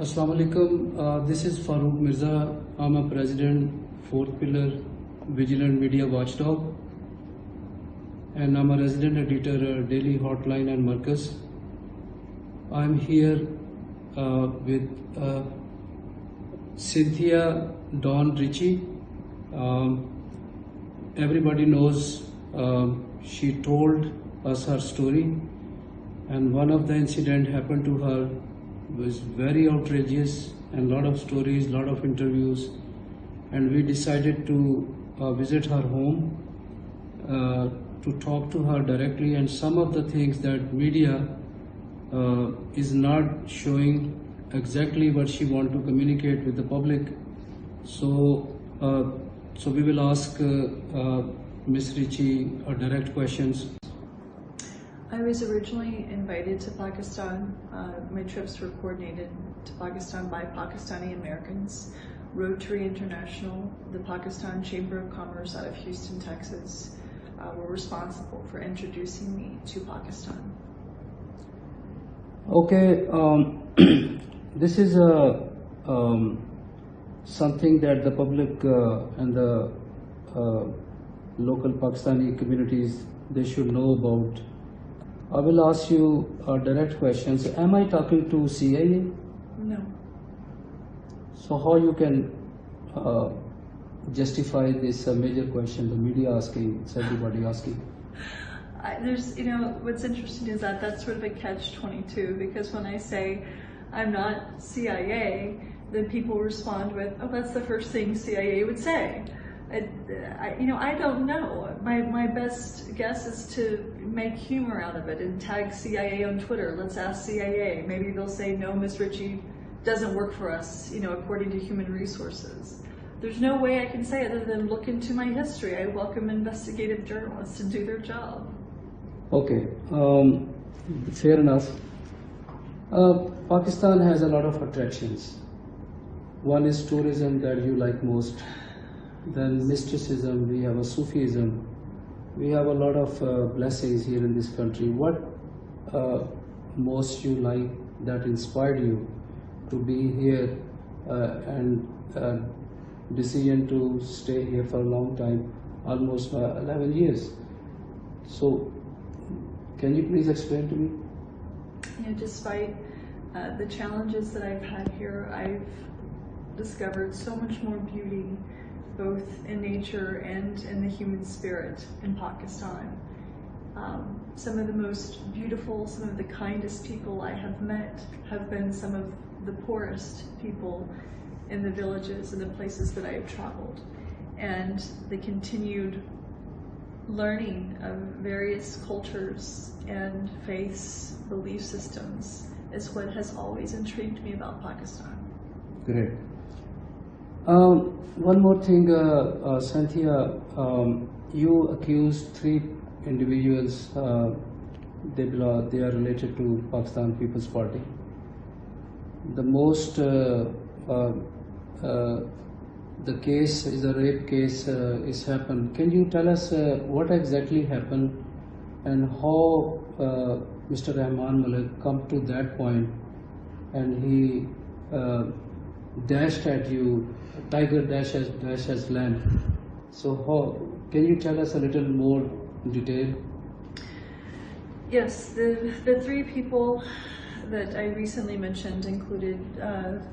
Assalamu alaikum. This is Farooq Mirza. I'm a president, fourth pillar, Vigilant Media Watchdog, and I'm a resident editor, Daily Hotline and Marcus. I'm here with Cynthia Dawn Ritchie. Everybody knows she told us her story, and one of the incident happened to her was very outrageous, and lot of stories, lot of interviews, and we decided to visit her home to talk to her directly, and some of the things that media is not showing exactly what she want to communicate with the public. So we will ask Ms. Ritchie direct questions. I was originally invited to Pakistan. My trips were coordinated to Pakistan by Pakistani Americans. Rotary International, the Pakistan Chamber of Commerce out of Houston, Texas, were responsible for introducing me to Pakistan. Okay, this is something that the public and the local Pakistani communities, they should know about. I will ask you direct questions. Am I talking to CIA? No. So how you can justify this major question, the media asking, it's everybody asking? What's interesting is that that's sort of a catch-22, because when I say I'm not CIA, then people respond with, oh, that's the first thing CIA would say. I don't know. My best guess is to make humor out of it and tag CIA on Twitter. Let's ask CIA. Maybe they'll say, no, Ms. Ritchie doesn't work for us, according to human resources. There's no way I can say other than look into my history. I welcome investigative journalists to do their job. Okay, fair enough. Pakistan has a lot of attractions. One is tourism that you like most. Then mysticism, we have a Sufism. We have a lot of blessings here in this country. What most you like that inspired you to be here and decision to stay here for a long time, almost 11 years. So, can you please explain to me? Despite the challenges that I've had here, I've discovered so much more beauty, both in nature and in the human spirit in Pakistan. Some of the most beautiful, some of the kindest people I have met have been some of the poorest people in the villages and the places that I have traveled. And the continued learning of various cultures and faiths, belief systems, is what has always intrigued me about Pakistan. Great. One more thing, Cynthia, you accused 3 individuals, they are related to Pakistan People's Party. The most, the case is a rape case is happened. Can you tell us what exactly happened and how Mr. Rahman Malik come to that point and he dashed at you, tiger dashes lamb. So how, can you tell us a little more detail? Yes, the 3 people that I recently mentioned included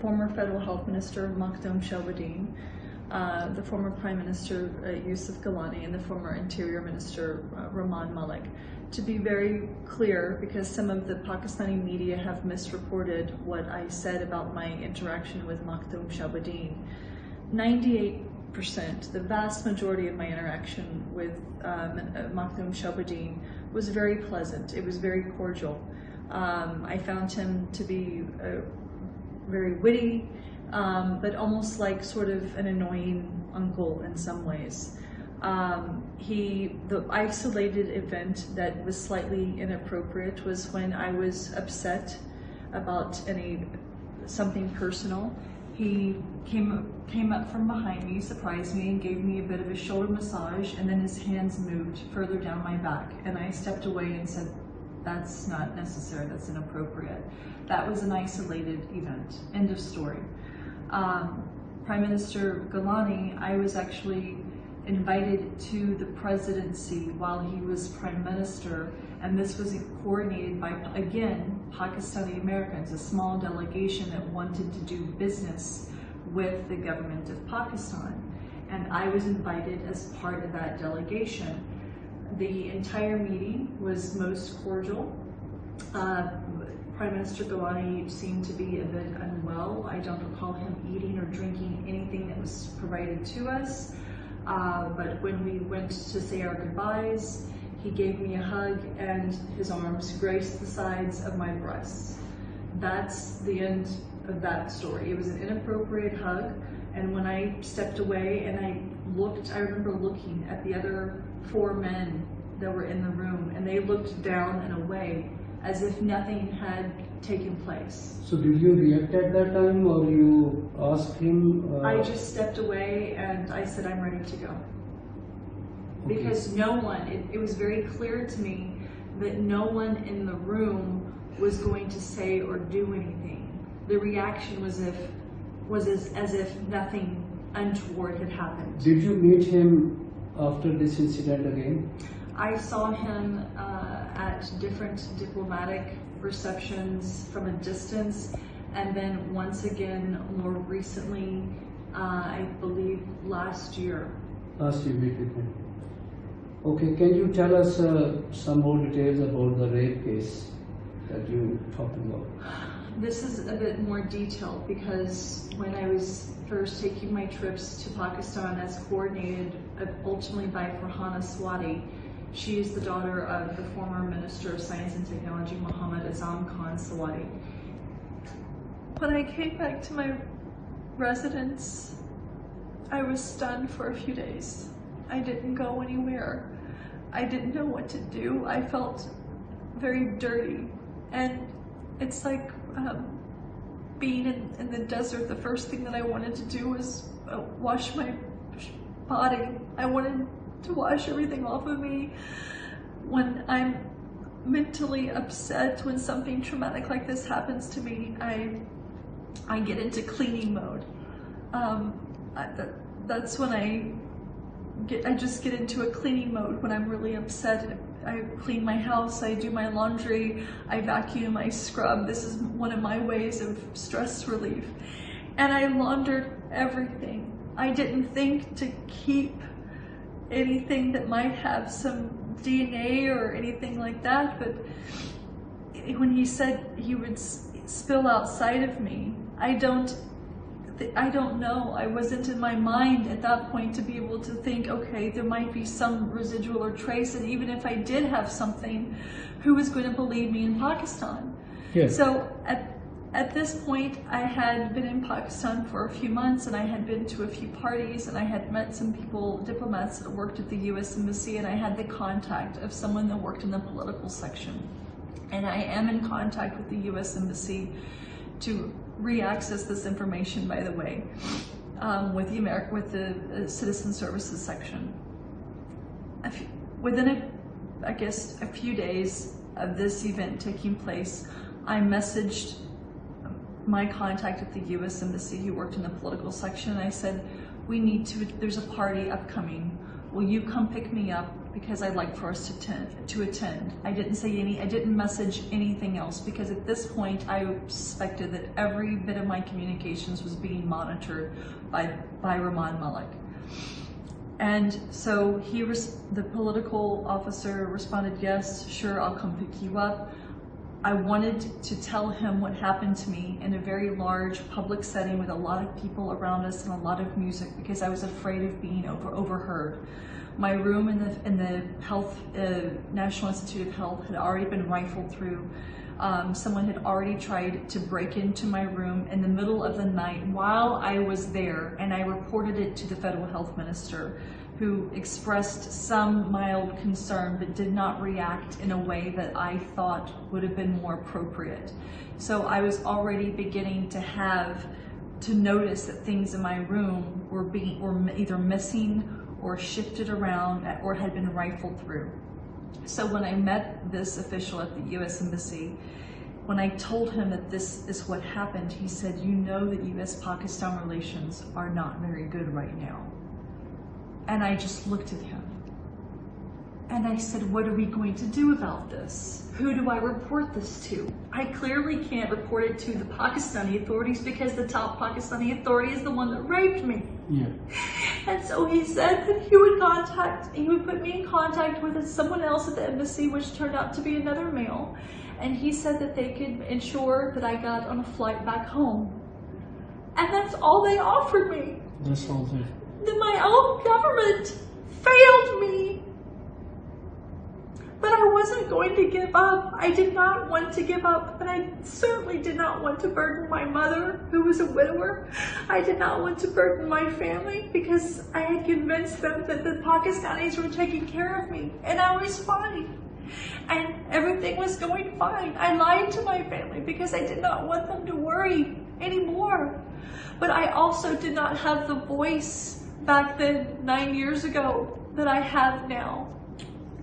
former Federal Health Minister Makhdoom Shahbuddin, the former Prime Minister Yusuf Gilani, and the former Interior Minister Rahman Malik. To be very clear, because some of the Pakistani media have misreported what I said about my interaction with Makhdoom Shahbuddin, 98%, the vast majority of my interaction with Makhdoom Shahbuddin was very pleasant. It was very cordial. I found him to be very witty, but almost like sort of an annoying uncle in some ways. The isolated event that was slightly inappropriate was when I was upset about something personal. He came up from behind me, surprised me, and gave me a bit of a shoulder massage, and then his hands moved further down my back, and I stepped away and said, that's not necessary, that's inappropriate. That was an isolated event, end of story. Prime Minister Galani, I was actually invited to the presidency while he was Prime Minister, and this was coordinated by, again, Pakistani Americans, a small delegation that wanted to do business with the government of Pakistan. And I was invited as part of that delegation. The entire meeting was most cordial. Prime Minister Galani seemed to be a bit unwell. I don't recall him eating or drinking anything that was provided to us. But when we went to say our goodbyes, he gave me a hug and his arms graced the sides of my breasts. That's the end of that story. It was an inappropriate hug, and when I stepped away and I remember looking at the other 4 men that were in the room, and they looked down and away as if nothing had taken place. So did you react at that time, or you asked him? I just stepped away and I said, I'm ready to go. Okay. Because no one, it was very clear to me that no one in the room was going to say or do anything. The reaction was as if nothing untoward had happened. Did you meet him after this incident again? I saw him at different diplomatic receptions from a distance, and then once again more recently, I believe last year. Last year met with him. Okay, can you tell us some more details about the rape case that you talked about? This is a bit more detailed because when I was first taking my trips to Pakistan as coordinated ultimately by Farhana Swati, she is the daughter of the former Minister of Science and Technology, Muhammad Azam Khan Swati. When I came back to my residence, I was stunned for a few days. I didn't go anywhere. I didn't know what to do. I felt very dirty. And it's like being in the desert, the first thing that I wanted to do was wash my body. I wanted to wash everything off of me. When I'm mentally upset, when something traumatic like this happens to me, I get into cleaning mode. That's when I just get into a cleaning mode when I'm really upset. I clean my house, I do my laundry, I vacuum, I scrub. This is one of my ways of stress relief. And I laundered everything. I didn't think to keep anything that might have some DNA or anything like that, but when he said he would spill outside of me, I don't know. I wasn't in my mind at that point to be able to think, okay, there might be some residual or trace, and even if I did have something, who was going to believe me in Pakistan? Yes. So at this point, I had been in Pakistan for a few months, and I had been to a few parties, and I had met some people, diplomats that worked at the U.S. Embassy, and I had the contact of someone that worked in the political section. And I am in contact with the U.S. Embassy to re-access this information, by the way, with the Citizen Services section. Within a few days of this event taking place, I messaged my contact at the U.S. Embassy who worked in the political section, and I said, there's a party upcoming. Will you come pick me up? Because I'd like for us to attend. I didn't message anything else, because at this point I suspected that every bit of my communications was being monitored by Rahman Malik. And so the political officer responded, yes, sure, I'll come pick you up. I wanted to tell him what happened to me in a very large public setting with a lot of people around us and a lot of music, because I was afraid of being overheard. My room in the National Institute of Health had already been rifled through. Someone had already tried to break into my room in the middle of the night while I was there, and I reported it to the federal health minister, who expressed some mild concern but did not react in a way that I thought would have been more appropriate. So I was already beginning to notice that things in my room were either missing or shifted around or had been rifled through. So when I met this official at the U.S. Embassy, when I told him that this is what happened, he said, "You know that U.S.-Pakistan relations are not very good right now." And I just looked at him. And I said, "What are we going to do about this? Who do I report this to? I clearly can't report it to the Pakistani authorities because the top Pakistani authority is the one that raped me." Yeah. And so he said that he would put me in contact with someone else at the embassy, which turned out to be another male. And he said that they could ensure that I got on a flight back home. And that's all they offered me. That's all there. That my own government failed me. But I wasn't going to give up. I did not want to give up, but I certainly did not want to burden my mother, who was a widower. I did not want to burden my family because I had convinced them that the Pakistanis were taking care of me and I was fine. And everything was going fine. I lied to my family because I did not want them to worry anymore. But I also did not have the voice back then, 9 years ago, that I have now.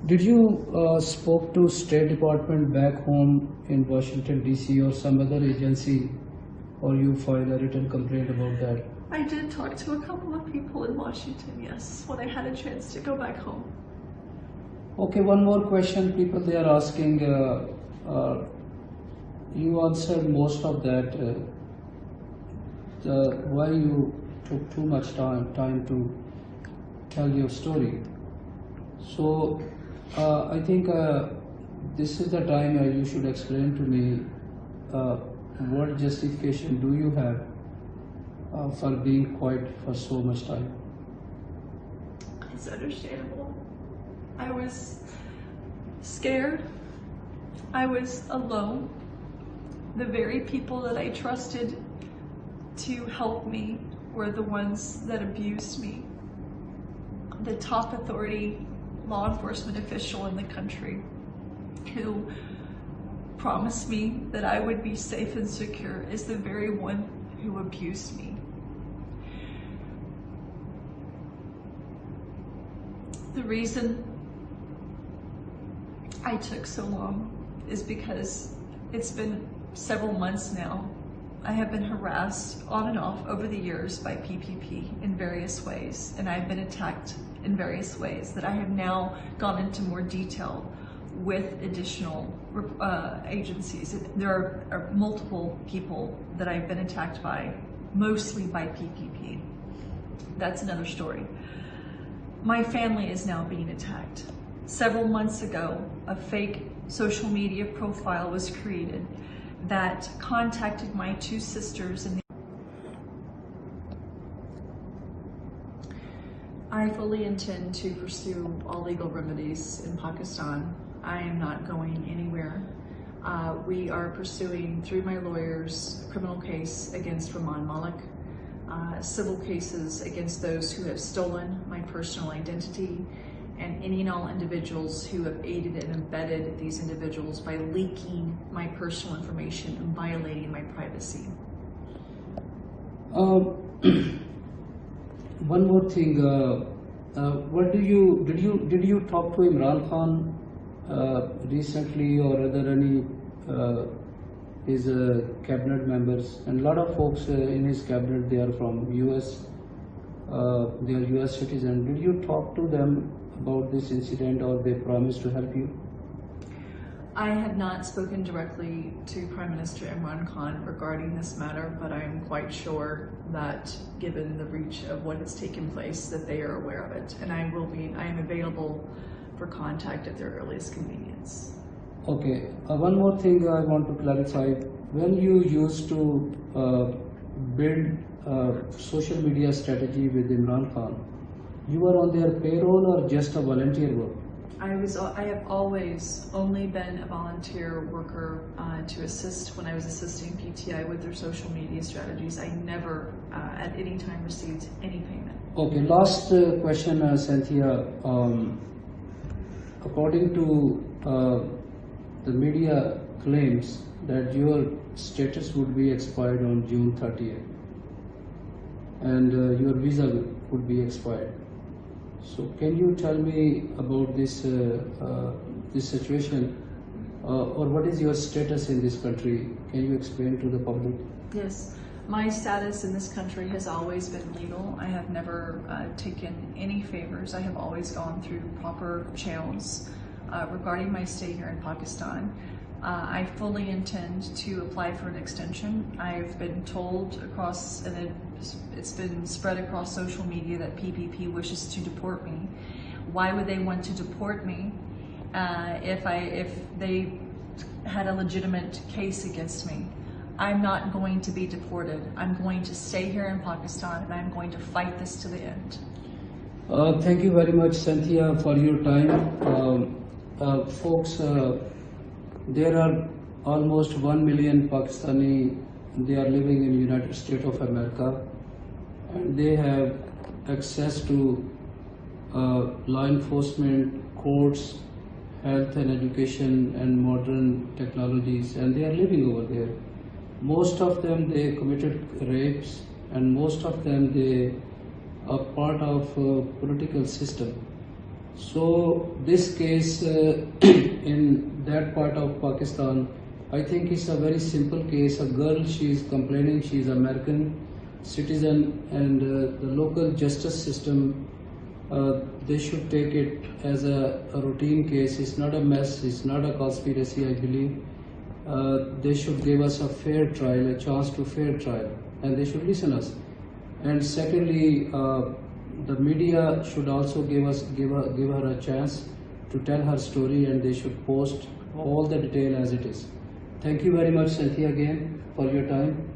Did you spoke to State Department back home in Washington DC or some other agency, or you filed a written complaint about that? I did talk to a couple of people in Washington, yes, when I had a chance to go back home. Okay, one more question. People they are asking. You answered most of that. Why you took too much time to tell your story? So I think this is the time you should explain to me what justification do you have for being quiet for so much time? It's understandable. I was scared. I was alone. The very people that I trusted to help me were the ones that abused me. The top authority law enforcement official in the country who promised me that I would be safe and secure is the very one who abused me. The reason I took so long is because it's been several months now. I have been harassed on and off over the years by PPP in various ways, and I've been attacked in various ways that I have now gone into more detail with additional agencies. There are multiple people that I've been attacked by, mostly by PPP. That's another story. My family is now being attacked. Several months ago, a fake social media profile was created that contacted my two sisters in the I fully intend to pursue all legal remedies in Pakistan. I am not going anywhere. We are pursuing, through my lawyers, a criminal case against Rahman Malik, civil cases against those who have stolen my personal identity, and any and all individuals who have aided and abetted these individuals by leaking my personal information and violating my privacy. One more thing. What did you talk to Imran Khan recently, or are there any his cabinet members? And a lot of folks in his cabinet, they are from US. They are US citizens. Did you talk to them about this incident, or they promised to help you? I have not spoken directly to Prime Minister Imran Khan regarding this matter, but I am quite sure that given the reach of what has taken place, that they are aware of it. And I am available for contact at their earliest convenience. Okay, one more thing I want to clarify. When you used to build social media strategy with Imran Khan, you were on their payroll or just a volunteer work? I have always only been a volunteer worker to assist when I was assisting PTI with their social media strategies. I never at any time received any payment. Okay, last question, Cynthia. According to the media claims that your status would be expired on June 30th and your visa would be expired. So can you tell me about this this situation, or what is your status in this country? Can you explain to the public? Yes, my status in this country has always been legal. I have never taken any favors. I have always gone through proper channels regarding my stay here in Pakistan. I fully intend to apply for an extension. I've been told across, and it's been spread across social media that PPP wishes to deport me. Why would they want to deport me if they had a legitimate case against me? I'm not going to be deported. I'm going to stay here in Pakistan, and I'm going to fight this to the end. Thank you very much, Cynthia, for your time. Folks, there are almost 1 million Pakistani, they are living in United States of America, and they have access to law enforcement, courts, health and education and modern technologies, and they are living over there. Most of them, they committed rapes, and most of them, they are part of political system. So this case in that part of Pakistan, I think it's a very simple case. A girl, she is complaining, she is American citizen, and the local justice system, they should take it as a routine case. It's not a mess, it's not a conspiracy, I believe. They should give us a fair trial, a chance to fair trial, and they should listen us. And secondly, the media should also give her a chance to tell her story, and they should post all the detail as it is. Thank you very much, Cynthia, again for your time.